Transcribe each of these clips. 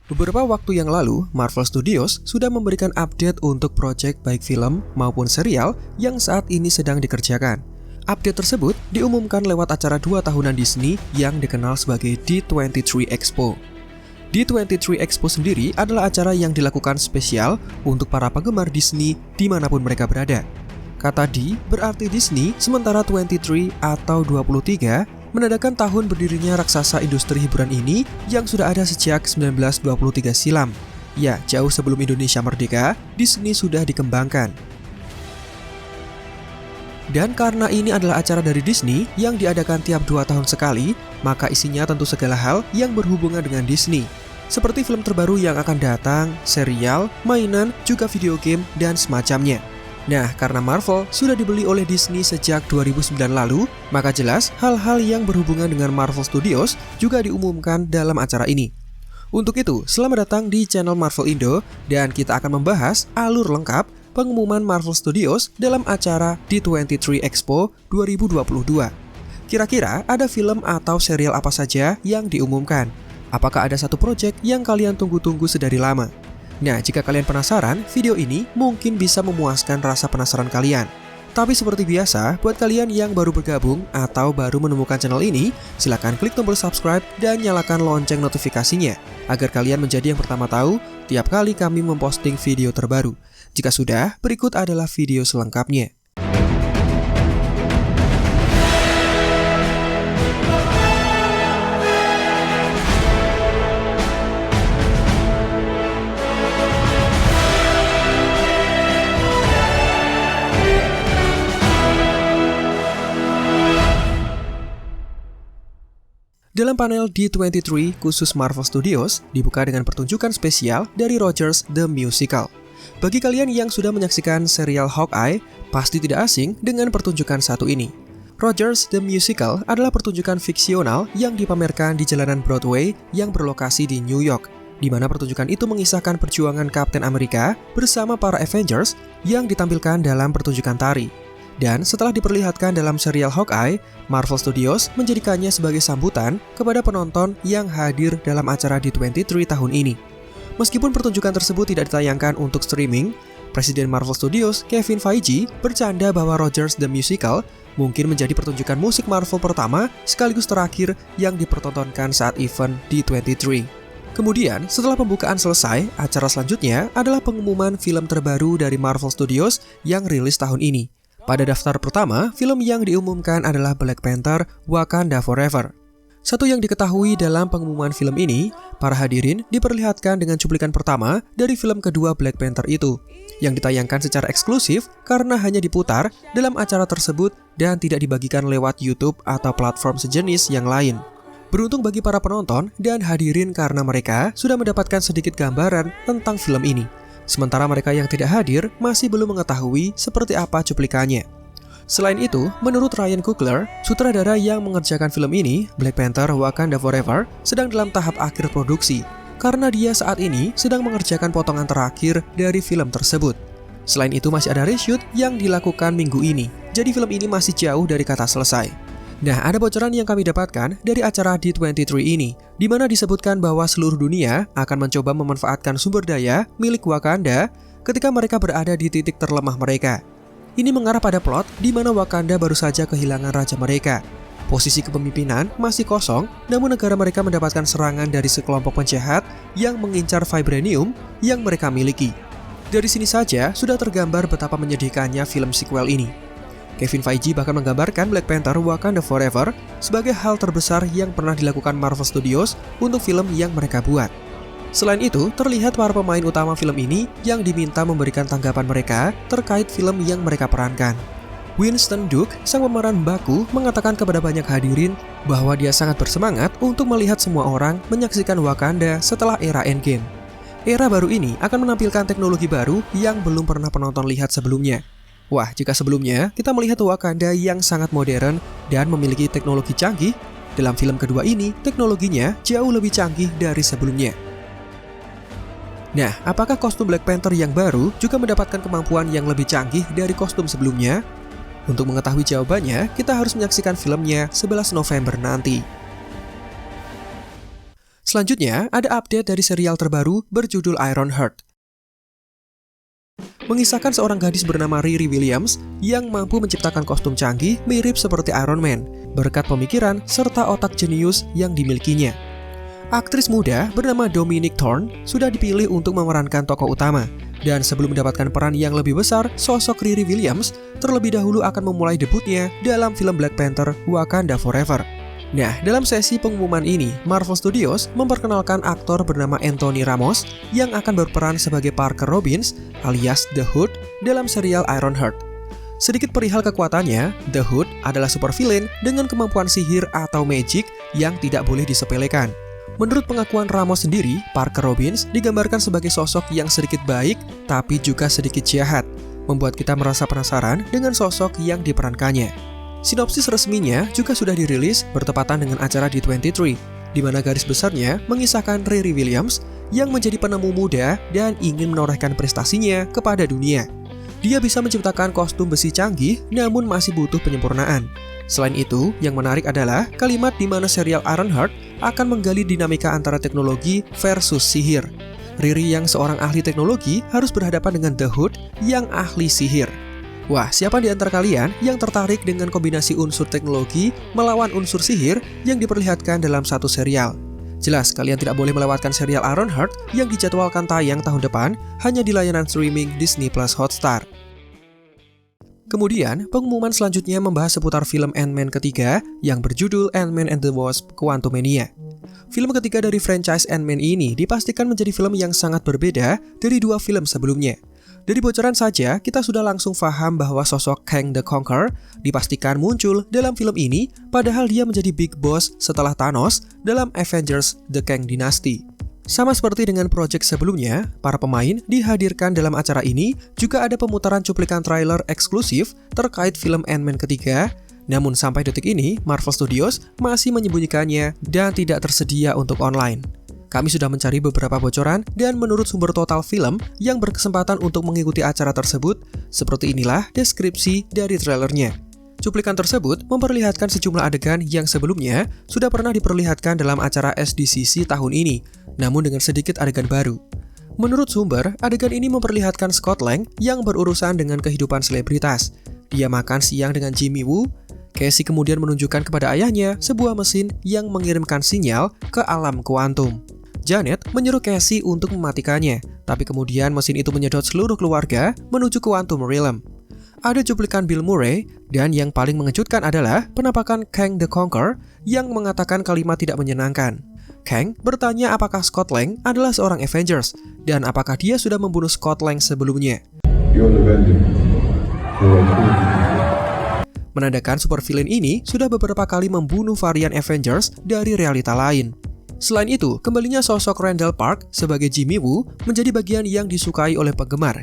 Beberapa waktu yang lalu, Marvel Studios sudah memberikan update untuk proyek baik film maupun serial yang saat ini sedang dikerjakan. Update tersebut diumumkan lewat acara 2 tahunan Disney yang dikenal sebagai D23 Expo. D23 Expo sendiri adalah acara yang dilakukan spesial untuk para penggemar Disney dimanapun mereka berada. Kata D berarti Disney, sementara 23 atau 23 menandakan tahun berdirinya raksasa industri hiburan ini yang sudah ada sejak 1923 silam. Ya, jauh sebelum Indonesia merdeka, Disney sudah dikembangkan. Dan karena ini adalah acara dari Disney yang diadakan tiap 2 tahun sekali, maka isinya tentu segala hal yang berhubungan dengan Disney. Seperti film terbaru yang akan datang, serial, mainan, juga video game, dan semacamnya. Nah, karena Marvel sudah dibeli oleh Disney sejak 2009 lalu, maka jelas hal-hal yang berhubungan dengan Marvel Studios juga diumumkan dalam acara ini. Untuk itu, selamat datang di channel Marvel Indo, dan kita akan membahas alur lengkap pengumuman Marvel Studios dalam acara D23 Expo 2022. Kira-kira ada film atau serial apa saja yang diumumkan? Apakah ada satu proyek yang kalian tunggu-tunggu sedari lama? Nah, jika kalian penasaran, video ini mungkin bisa memuaskan rasa penasaran kalian. Tapi seperti biasa, buat kalian yang baru bergabung atau baru menemukan channel ini, silakan klik tombol subscribe dan nyalakan lonceng notifikasinya, agar kalian menjadi yang pertama tahu tiap kali kami memposting video terbaru. Jika sudah, berikut adalah video selengkapnya. Dalam panel D23 khusus Marvel Studios dibuka dengan pertunjukan spesial dari Rogers The Musical. Bagi kalian yang sudah menyaksikan serial Hawkeye, pasti tidak asing dengan pertunjukan satu ini. Rogers The Musical adalah pertunjukan fiksional yang dipamerkan di jalanan Broadway yang berlokasi di New York, di mana pertunjukan itu mengisahkan perjuangan Kapten Amerika bersama para Avengers yang ditampilkan dalam pertunjukan tari. Dan setelah diperlihatkan dalam serial Hawkeye, Marvel Studios menjadikannya sebagai sambutan kepada penonton yang hadir dalam acara D23 tahun ini. Meskipun pertunjukan tersebut tidak ditayangkan untuk streaming, Presiden Marvel Studios, Kevin Feige, bercanda bahwa Rogers The Musical mungkin menjadi pertunjukan musik Marvel pertama sekaligus terakhir yang dipertontonkan saat event D23. Kemudian, setelah pembukaan selesai, acara selanjutnya adalah pengumuman film terbaru dari Marvel Studios yang rilis tahun ini. Pada daftar pertama, film yang diumumkan adalah Black Panther: Wakanda Forever. Satu yang diketahui dalam pengumuman film ini, para hadirin diperlihatkan dengan cuplikan pertama dari film kedua Black Panther itu, yang ditayangkan secara eksklusif karena hanya diputar dalam acara tersebut dan tidak dibagikan lewat YouTube atau platform sejenis yang lain. Beruntung bagi para penonton dan hadirin karena mereka sudah mendapatkan sedikit gambaran tentang film ini. Sementara mereka yang tidak hadir masih belum mengetahui seperti apa cuplikannya. Selain itu, menurut Ryan Coogler, sutradara yang mengerjakan film ini, Black Panther: Wakanda Forever, sedang dalam tahap akhir produksi, karena dia saat ini sedang mengerjakan potongan terakhir dari film tersebut. Selain itu masih ada reshoot yang dilakukan minggu ini, jadi film ini masih jauh dari kata selesai. Nah, ada bocoran yang kami dapatkan dari acara D23 ini, di mana disebutkan bahwa seluruh dunia akan mencoba memanfaatkan sumber daya milik Wakanda ketika mereka berada di titik terlemah mereka. Ini mengarah pada plot di mana Wakanda baru saja kehilangan raja mereka. Posisi kepemimpinan masih kosong, namun negara mereka mendapatkan serangan dari sekelompok penjahat yang mengincar vibranium yang mereka miliki. Dari sini saja sudah tergambar betapa menyedihkannya film sequel ini. Kevin Feige bahkan menggambarkan Black Panther: Wakanda Forever sebagai hal terbesar yang pernah dilakukan Marvel Studios untuk film yang mereka buat. Selain itu, terlihat para pemain utama film ini yang diminta memberikan tanggapan mereka terkait film yang mereka perankan. Winston Duke, sang pemeran Mbaku, mengatakan kepada banyak hadirin bahwa dia sangat bersemangat untuk melihat semua orang menyaksikan Wakanda setelah era Endgame. Era baru ini akan menampilkan teknologi baru yang belum pernah penonton lihat sebelumnya. Wah, jika sebelumnya kita melihat Wakanda yang sangat modern dan memiliki teknologi canggih, dalam film kedua ini teknologinya jauh lebih canggih dari sebelumnya. Nah, apakah kostum Black Panther yang baru juga mendapatkan kemampuan yang lebih canggih dari kostum sebelumnya? Untuk mengetahui jawabannya, kita harus menyaksikan filmnya 11 November nanti. Selanjutnya, ada update dari serial terbaru berjudul Ironheart. Mengisahkan seorang gadis bernama Riri Williams yang mampu menciptakan kostum canggih mirip seperti Iron Man, berkat pemikiran serta otak jenius yang dimilikinya. Aktris muda bernama Dominique Thorne sudah dipilih untuk memerankan tokoh utama, dan sebelum mendapatkan peran yang lebih besar, sosok Riri Williams terlebih dahulu akan memulai debutnya dalam film Black Panther Wakanda Forever. Nah, dalam sesi pengumuman ini, Marvel Studios memperkenalkan aktor bernama Anthony Ramos yang akan berperan sebagai Parker Robbins alias The Hood dalam serial Ironheart. Sedikit perihal kekuatannya, The Hood adalah supervillain dengan kemampuan sihir atau magic yang tidak boleh disepelekan. Menurut pengakuan Ramos sendiri, Parker Robbins digambarkan sebagai sosok yang sedikit baik tapi juga sedikit jahat, membuat kita merasa penasaran dengan sosok yang diperankannya. Sinopsis resminya juga sudah dirilis bertepatan dengan acara D23, di mana garis besarnya mengisahkan Riri Williams yang menjadi penemu muda dan ingin menorehkan prestasinya kepada dunia. Dia bisa menciptakan kostum besi canggih namun masih butuh penyempurnaan. Selain itu, yang menarik adalah kalimat di mana serial Ironheart akan menggali dinamika antara teknologi versus sihir. Riri yang seorang ahli teknologi harus berhadapan dengan The Hood yang ahli sihir. Wah, siapa di antara kalian yang tertarik dengan kombinasi unsur teknologi melawan unsur sihir yang diperlihatkan dalam satu serial? Jelas, kalian tidak boleh melewatkan serial Ironheart yang dijadwalkan tayang tahun depan hanya di layanan streaming Disney Plus Hotstar. Kemudian, pengumuman selanjutnya membahas seputar film Ant-Man ketiga yang berjudul Ant-Man and the Wasp: Quantumania. Film ketiga dari franchise Ant-Man ini dipastikan menjadi film yang sangat berbeda dari dua film sebelumnya. Dari bocoran saja, kita sudah langsung paham bahwa sosok Kang the Conqueror dipastikan muncul dalam film ini, padahal dia menjadi Big Boss setelah Thanos dalam Avengers The Kang Dynasty. Sama seperti dengan proyek sebelumnya, para pemain dihadirkan dalam acara ini, juga ada pemutaran cuplikan trailer eksklusif terkait film Ant-Man ketiga, namun sampai detik ini, Marvel Studios masih menyembunyikannya dan tidak tersedia untuk online. Kami sudah mencari beberapa bocoran dan menurut sumber total film yang berkesempatan untuk mengikuti acara tersebut, seperti inilah deskripsi dari trailernya. Cuplikan tersebut memperlihatkan sejumlah adegan yang sebelumnya sudah pernah diperlihatkan dalam acara SDCC tahun ini, namun dengan sedikit adegan baru. Menurut sumber, adegan ini memperlihatkan Scott Lang yang berurusan dengan kehidupan selebritas. Dia makan siang dengan Jimmy Woo. Casey kemudian menunjukkan kepada ayahnya sebuah mesin yang mengirimkan sinyal ke alam kuantum. Janet menyuruh Casey untuk mematikannya, tapi kemudian mesin itu menyedot seluruh keluarga menuju Quantum Realm. Ada cuplikan Bill Murray, dan yang paling mengejutkan adalah penampakan Kang the Conqueror yang mengatakan kalimat tidak menyenangkan. Kang bertanya apakah Scott Lang adalah seorang Avengers, dan apakah dia sudah membunuh Scott Lang sebelumnya. Menandakan supervillain ini sudah beberapa kali membunuh varian Avengers dari realita lain. Selain itu, kembalinya sosok Randall Park sebagai Jimmy Woo menjadi bagian yang disukai oleh penggemar.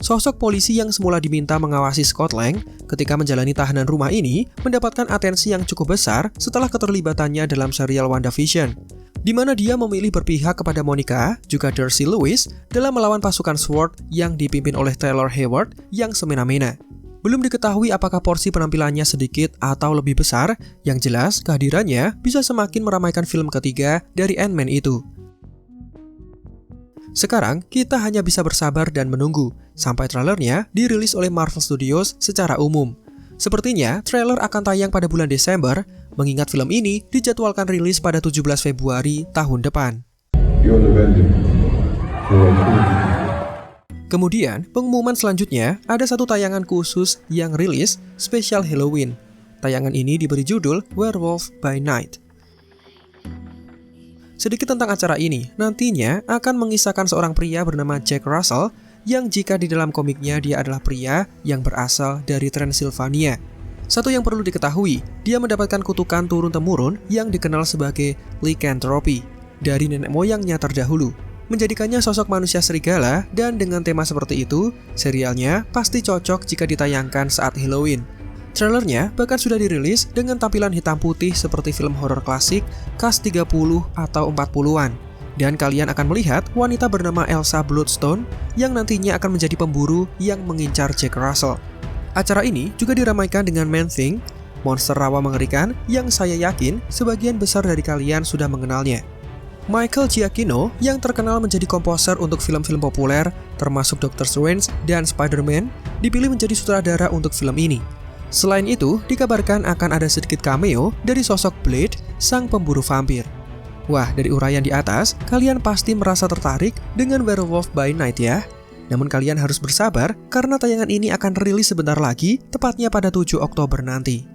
Sosok polisi yang semula diminta mengawasi Scott Lang ketika menjalani tahanan rumah ini mendapatkan atensi yang cukup besar setelah keterlibatannya dalam serial WandaVision, di mana dia memilih berpihak kepada Monica, juga Darcy Lewis, dalam melawan pasukan SWORD yang dipimpin oleh Taylor Hayward yang semena-mena. Belum diketahui apakah porsi penampilannya sedikit atau lebih besar, yang jelas kehadirannya bisa semakin meramaikan film ketiga dari Ant-Man itu. Sekarang, kita hanya bisa bersabar dan menunggu sampai trailernya dirilis oleh Marvel Studios secara umum. Sepertinya, trailer akan tayang pada bulan Desember, mengingat film ini dijadwalkan rilis pada 17 Februari tahun depan. Kemudian, pengumuman selanjutnya ada satu tayangan khusus yang rilis spesial Halloween. Tayangan ini diberi judul Werewolf by Night. Sedikit tentang acara ini, nantinya akan mengisahkan seorang pria bernama Jack Russell yang jika di dalam komiknya dia adalah pria yang berasal dari Transylvania. Satu yang perlu diketahui, dia mendapatkan kutukan turun-temurun yang dikenal sebagai lycanthropy dari nenek moyangnya terdahulu, menjadikannya sosok manusia serigala, dan dengan tema seperti itu, serialnya pasti cocok jika ditayangkan saat Halloween. Trailernya bahkan sudah dirilis dengan tampilan hitam putih seperti film horor klasik khas 30 atau 40-an. Dan kalian akan melihat wanita bernama Elsa Bloodstone yang nantinya akan menjadi pemburu yang mengincar Jack Russell. Acara ini juga diramaikan dengan Man-Thing, monster rawa mengerikan yang saya yakin sebagian besar dari kalian sudah mengenalnya. Michael Giacchino yang terkenal menjadi komposer untuk film-film populer termasuk Doctor Strange dan Spider-Man dipilih menjadi sutradara untuk film ini. Selain itu, dikabarkan akan ada sedikit cameo dari sosok Blade, sang pemburu vampir. Wah, dari uraian di atas, kalian pasti merasa tertarik dengan Werewolf by Night ya? Namun kalian harus bersabar karena tayangan ini akan rilis sebentar lagi, tepatnya pada 7 Oktober nanti.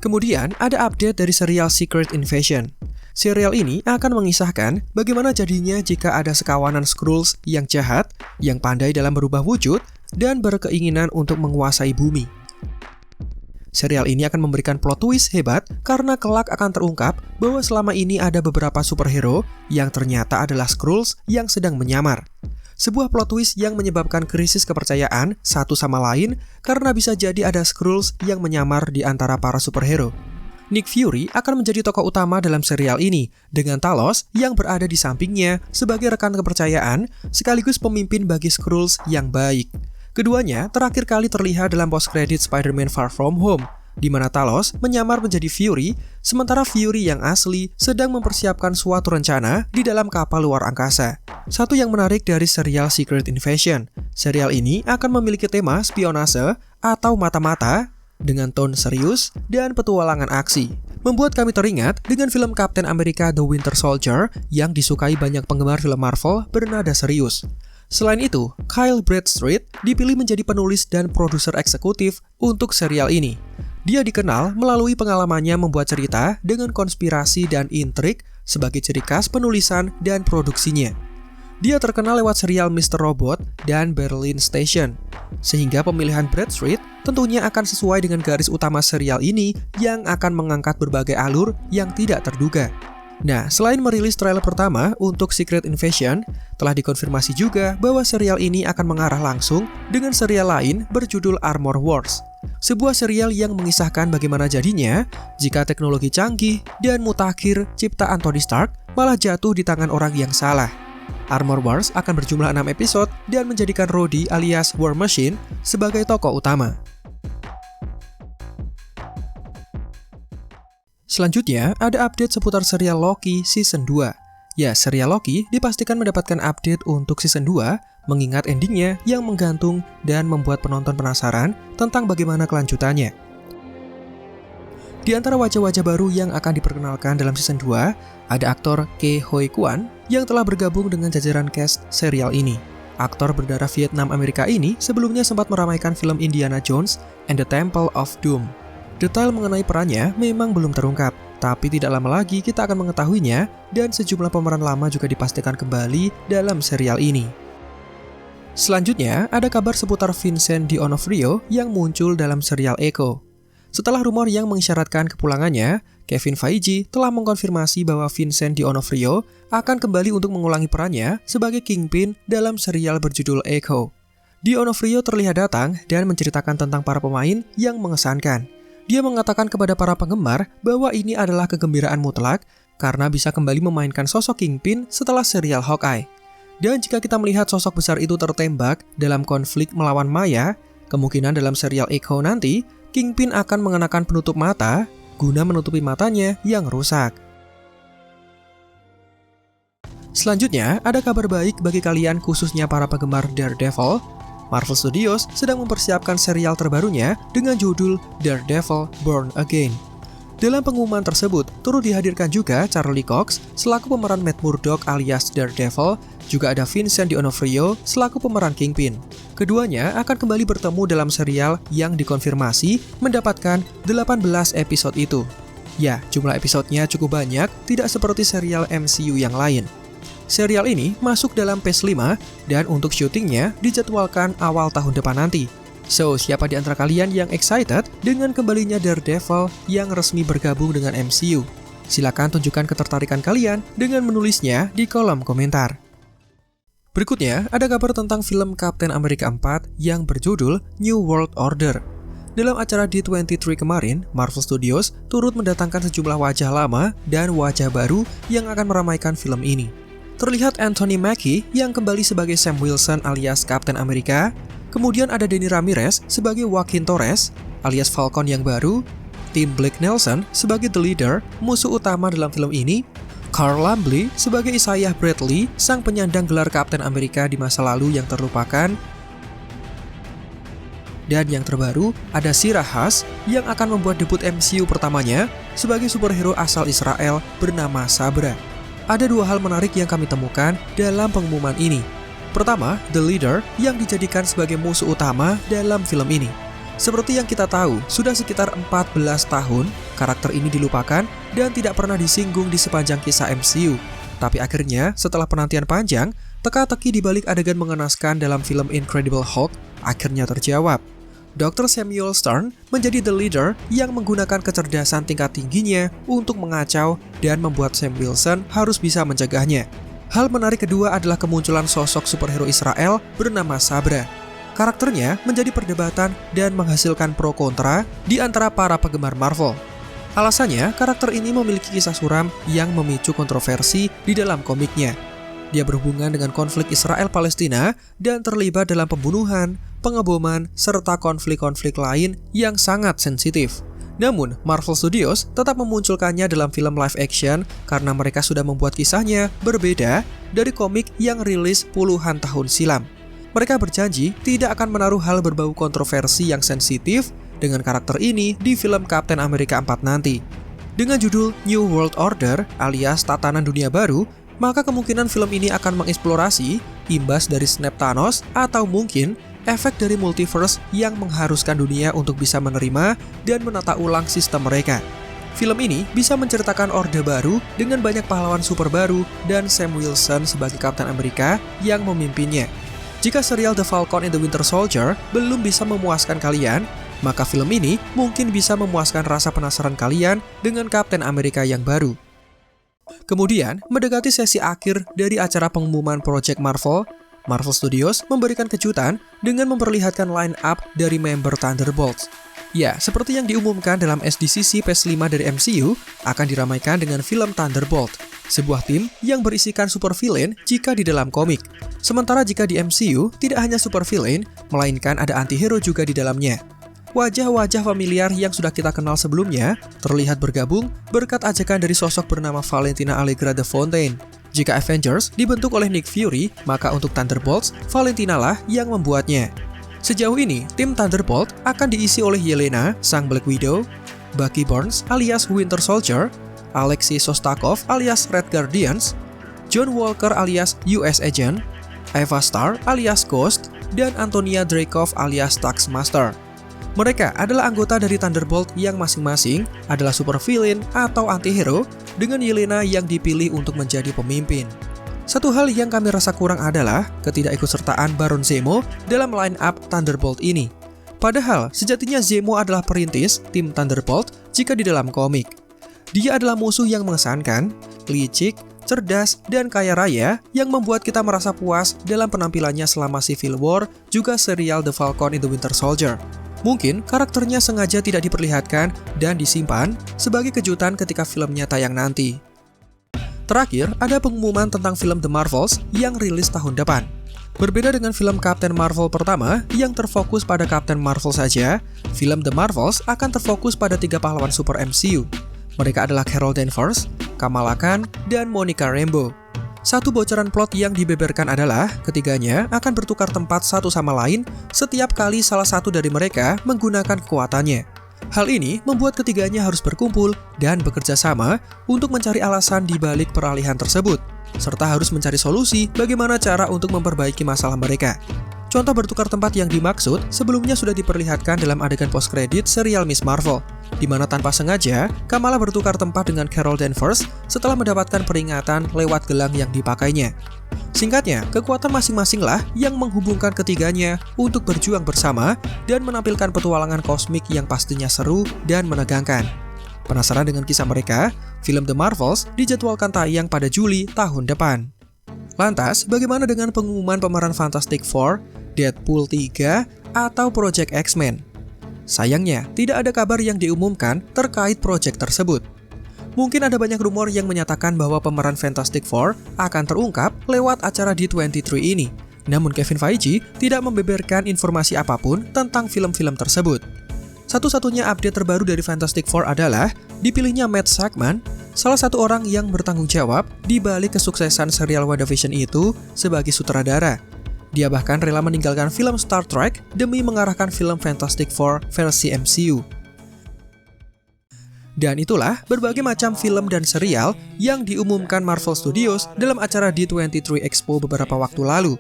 Kemudian ada update dari serial Secret Invasion. Serial ini akan mengisahkan bagaimana jadinya jika ada sekawanan Skrulls yang jahat, yang pandai dalam berubah wujud, dan berkeinginan untuk menguasai bumi. Serial ini akan memberikan plot twist hebat karena kelak akan terungkap bahwa selama ini ada beberapa superhero yang ternyata adalah Skrulls yang sedang menyamar. Sebuah plot twist yang menyebabkan krisis kepercayaan satu sama lain karena bisa jadi ada Skrulls yang menyamar di antara para superhero. Nick Fury akan menjadi tokoh utama dalam serial ini dengan Talos yang berada di sampingnya sebagai rekan kepercayaan sekaligus pemimpin bagi Skrulls yang baik. Keduanya terakhir kali terlihat dalam post-credit Spider-Man Far From Home, di mana Talos menyamar menjadi Fury, sementara Fury yang asli sedang mempersiapkan suatu rencana di dalam kapal luar angkasa. Satu yang menarik dari serial Secret Invasion, serial ini akan memiliki tema spionase atau mata-mata dengan tone serius dan petualangan aksi. Membuat kami teringat dengan film Captain America The Winter Soldier yang disukai banyak penggemar film Marvel bernada serius. Selain itu, Kyle Bradstreet dipilih menjadi penulis dan produser eksekutif untuk serial ini. Dia dikenal melalui pengalamannya membuat cerita dengan konspirasi dan intrik sebagai ciri khas penulisan dan produksinya. Dia terkenal lewat serial Mr. Robot dan Berlin Station. Sehingga pemilihan Bradstreet tentunya akan sesuai dengan garis utama serial ini yang akan mengangkat berbagai alur yang tidak terduga. Nah, selain merilis trailer pertama untuk Secret Invasion, telah dikonfirmasi juga bahwa serial ini akan mengarah langsung dengan serial lain berjudul Armor Wars. Sebuah serial yang mengisahkan bagaimana jadinya jika teknologi canggih dan mutakhir ciptaan Tony Stark malah jatuh di tangan orang yang salah. Armor Wars akan berjumlah 6 episode dan menjadikan Rhodey alias War Machine sebagai tokoh utama. Selanjutnya, ada update seputar serial Loki Season 2. Ya, serial Loki dipastikan mendapatkan update untuk Season 2, mengingat endingnya yang menggantung dan membuat penonton penasaran tentang bagaimana kelanjutannya. Di antara wajah-wajah baru yang akan diperkenalkan dalam Season 2, ada aktor Ke Huy Quan yang telah bergabung dengan jajaran cast serial ini. Aktor berdarah Vietnam Amerika ini sebelumnya sempat meramaikan film Indiana Jones and the Temple of Doom. Detail mengenai perannya memang belum terungkap, tapi tidak lama lagi kita akan mengetahuinya dan sejumlah pemeran lama juga dipastikan kembali dalam serial ini. Selanjutnya, ada kabar seputar Vincent D'Onofrio yang muncul dalam serial Echo. Setelah rumor yang mengisyaratkan kepulangannya, Kevin Feige telah mengkonfirmasi bahwa Vincent D'Onofrio akan kembali untuk mengulangi perannya sebagai Kingpin dalam serial berjudul Echo. D'Onofrio terlihat datang dan menceritakan tentang para pemain yang mengesankan. Dia mengatakan kepada para penggemar bahwa ini adalah kegembiraan mutlak karena bisa kembali memainkan sosok Kingpin setelah serial Hawkeye. Dan jika kita melihat sosok besar itu tertembak dalam konflik melawan Maya, kemungkinan dalam serial Echo nanti, Kingpin akan mengenakan penutup mata guna menutupi matanya yang rusak. Selanjutnya, ada kabar baik bagi kalian khususnya para penggemar Daredevil. Marvel Studios sedang mempersiapkan serial terbarunya dengan judul Daredevil Born Again. Dalam pengumuman tersebut, turut dihadirkan juga Charlie Cox selaku pemeran Matt Murdock alias Daredevil, juga ada Vincent D'Onofrio selaku pemeran Kingpin. Keduanya akan kembali bertemu dalam serial yang dikonfirmasi mendapatkan 18 episode itu. Ya, jumlah episodenya cukup banyak, tidak seperti serial MCU yang lain. Serial ini masuk dalam Phase 5 dan untuk syutingnya dijadwalkan awal tahun depan nanti. So, siapa di antara kalian yang excited dengan kembalinya Daredevil yang resmi bergabung dengan MCU? Silakan tunjukkan ketertarikan kalian dengan menulisnya di kolom komentar. Berikutnya, ada kabar tentang film Captain America 4 yang berjudul New World Order. Dalam acara D23 kemarin, Marvel Studios turut mendatangkan sejumlah wajah lama dan wajah baru yang akan meramaikan film ini. Terlihat Anthony Mackie yang kembali sebagai Sam Wilson alias Captain America, kemudian ada Denny Ramirez sebagai Joaquin Torres alias Falcon yang baru, Tim Blake Nelson sebagai The Leader, musuh utama dalam film ini, Carl Lumbly sebagai Isaiah Bradley, sang penyandang gelar Kapten Amerika di masa lalu yang terlupakan, dan yang terbaru ada Shira Haas yang akan membuat debut MCU pertamanya sebagai superhero asal Israel bernama Sabra. Ada dua hal menarik yang kami temukan dalam pengumuman ini. Pertama, The Leader yang dijadikan sebagai musuh utama dalam film ini. Seperti yang kita tahu, sudah sekitar 14 tahun karakter ini dilupakan dan tidak pernah disinggung di sepanjang kisah MCU. Tapi akhirnya, setelah penantian panjang, teka-teki di balik adegan mengenaskan dalam film Incredible Hulk akhirnya terjawab. Dr. Samuel Stern menjadi The Leader yang menggunakan kecerdasan tingkat tingginya untuk mengacau dan membuat Sam Wilson harus bisa mencegahnya. Hal menarik kedua adalah kemunculan sosok superhero Israel bernama Sabra. Karakternya menjadi perdebatan dan menghasilkan pro kontra di antara para penggemar Marvel. Alasannya, karakter ini memiliki kisah suram yang memicu kontroversi di dalam komiknya. Dia berhubungan dengan konflik Israel-Palestina dan terlibat dalam pembunuhan, pengeboman, serta konflik-konflik lain yang sangat sensitif. Namun, Marvel Studios tetap memunculkannya dalam film live action karena mereka sudah membuat kisahnya berbeda dari komik yang rilis puluhan tahun silam. Mereka berjanji tidak akan menaruh hal berbau kontroversi yang sensitif dengan karakter ini di film Kapten Amerika 4 nanti. Dengan judul New World Order alias Tatanan Dunia Baru, maka kemungkinan film ini akan mengeksplorasi imbas dari snap Thanos atau mungkin efek dari multiverse yang mengharuskan dunia untuk bisa menerima dan menata ulang sistem mereka. Film ini bisa menceritakan Orde Baru dengan banyak pahlawan super baru dan Sam Wilson sebagai Kapten Amerika yang memimpinnya. Jika serial The Falcon and the Winter Soldier belum bisa memuaskan kalian, maka film ini mungkin bisa memuaskan rasa penasaran kalian dengan Kapten Amerika yang baru. Kemudian, mendekati sesi akhir dari acara pengumuman Project Marvel, Marvel Studios memberikan kejutan dengan memperlihatkan line-up dari member Thunderbolts. Ya, seperti yang diumumkan dalam SDCC Phase 5 dari MCU, akan diramaikan dengan film Thunderbolt, sebuah tim yang berisikan super villain jika di dalam komik. Sementara jika di MCU, tidak hanya super villain, melainkan ada anti-hero juga di dalamnya. Wajah-wajah familiar yang sudah kita kenal sebelumnya terlihat bergabung berkat ajakan dari sosok bernama Valentina Allegra de Fontaine. Jika Avengers dibentuk oleh Nick Fury, maka untuk Thunderbolts, Valentina lah yang membuatnya. Sejauh ini, tim Thunderbolt akan diisi oleh Yelena, sang Black Widow, Bucky Barnes alias Winter Soldier, Alexei Shostakov alias Red Guardians, John Walker alias US Agent, Eva Starr alias Ghost, dan Antonia Dreykov alias Taskmaster. Mereka adalah anggota dari Thunderbolt yang masing-masing adalah super villain atau anti-hero dengan Yelena yang dipilih untuk menjadi pemimpin. Satu hal yang kami rasa kurang adalah ketidakikutsertaan Baron Zemo dalam line-up Thunderbolt ini. Padahal sejatinya Zemo adalah perintis tim Thunderbolt jika di dalam komik. Dia adalah musuh yang mengesankan, licik, cerdas, dan kaya raya yang membuat kita merasa puas dalam penampilannya selama Civil War juga serial The Falcon and the Winter Soldier. Mungkin karakternya sengaja tidak diperlihatkan dan disimpan sebagai kejutan ketika filmnya tayang nanti. Terakhir, ada pengumuman tentang film The Marvels yang rilis tahun depan. Berbeda dengan film Captain Marvel pertama yang terfokus pada Captain Marvel saja, film The Marvels akan terfokus pada 3 pahlawan super MCU. Mereka adalah Carol Danvers, Kamala Khan, dan Monica Rambeau. Satu bocoran plot yang dibeberkan adalah ketiganya akan bertukar tempat satu sama lain setiap kali salah satu dari mereka menggunakan kekuatannya. Hal ini membuat ketiganya harus berkumpul dan bekerja sama untuk mencari alasan di balik peralihan tersebut, serta harus mencari solusi bagaimana cara untuk memperbaiki masalah mereka. Contoh bertukar tempat yang dimaksud sebelumnya sudah diperlihatkan dalam adegan post-credit serial Miss Marvel, di mana tanpa sengaja, Kamala bertukar tempat dengan Carol Danvers setelah mendapatkan peringatan lewat gelang yang dipakainya. Singkatnya, kekuatan masing-masing lah yang menghubungkan ketiganya untuk berjuang bersama dan menampilkan petualangan kosmik yang pastinya seru dan menegangkan. Penasaran dengan kisah mereka? Film The Marvels dijadwalkan tayang pada Juli tahun depan. Lantas, bagaimana dengan pengumuman pemeran Fantastic Four, Deadpool 3, atau Project X-Men? Sayangnya, tidak ada kabar yang diumumkan terkait proyek tersebut. Mungkin ada banyak rumor yang menyatakan bahwa pemeran Fantastic Four akan terungkap lewat acara D23 ini. Namun Kevin Feige tidak membeberkan informasi apapun tentang film-film tersebut. Satu-satunya update terbaru dari Fantastic Four adalah dipilihnya Matt Shakman, salah satu orang yang bertanggung jawab di balik kesuksesan serial WandaVision itu sebagai sutradara. Dia bahkan rela meninggalkan film Star Trek demi mengarahkan film Fantastic Four versi MCU. Dan itulah berbagai macam film dan serial yang diumumkan Marvel Studios dalam acara D23 Expo beberapa waktu lalu.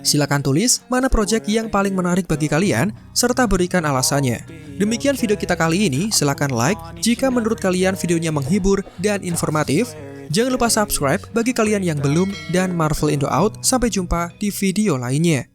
Silakan tulis mana proyek yang paling menarik bagi kalian, serta berikan alasannya. Demikian video kita kali ini, silakan like jika menurut kalian videonya menghibur dan informatif. Jangan lupa subscribe bagi kalian yang belum, dan Marvel Indo out, sampai jumpa di video lainnya.